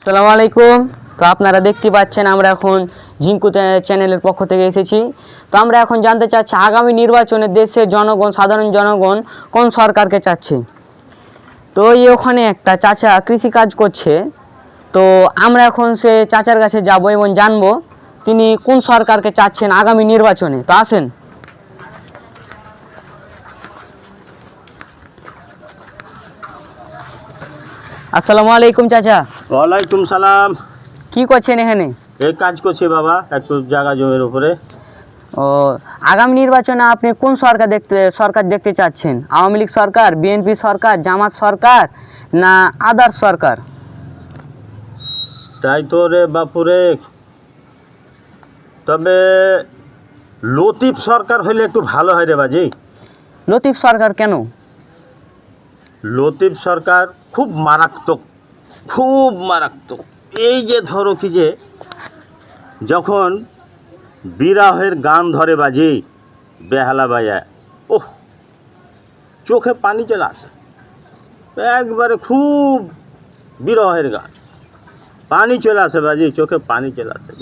আসসালামু আলাইকুম। তো আপনারা দেখতে পাচ্ছেন আমরা এখন জিঙ্কু চ্যানেলের পক্ষ থেকে এসেছি। তো আমরা এখন জানতে চাচ্ছি আগামী নির্বাচনে দেশের জনগণ, সাধারণ জনগণ কোন সরকারকে চাচ্ছে। তো ওখানে একটা চাচা কৃষিকাজ করছে, তো আমরা এখন সে চাচার কাছে যাব এবং জানবো তিনি কোন সরকারকে চাচ্ছেন আগামী নির্বাচনে। তো আসেন। আসসালামু আলাইকুম চাচা। ওয়ালাইকুম সালাম। কি করছেন এখানে? এই কাজ করছি বাবা, একটু জায়গা জমির উপরে। ও, আগামী নির্বাচনে আপনি কোন সরকার দেখতে চাচ্ছেন? আওয়ামী লীগ সরকার, বিএনপি সরকার, জামাত সরকার না আদার্স সরকার? তাই তো রে বাপুরে, তবে লতিফ সরকার হইলে একটু ভালো হয় রে বাজি। লতিফ সরকার কেন? লতিফ সরকার খুব মারাত্মক, খুব মারাত্মক। এই যে ধরো কি যে যখন বিরাহের গান ধরে বাজি, বেহালা বাজায়, ওহ চোখে পানি চলে আসে। একবারে খুব বিরহের গান, পানি চলে আসে বাজি, চোখে পানি চলে আসে।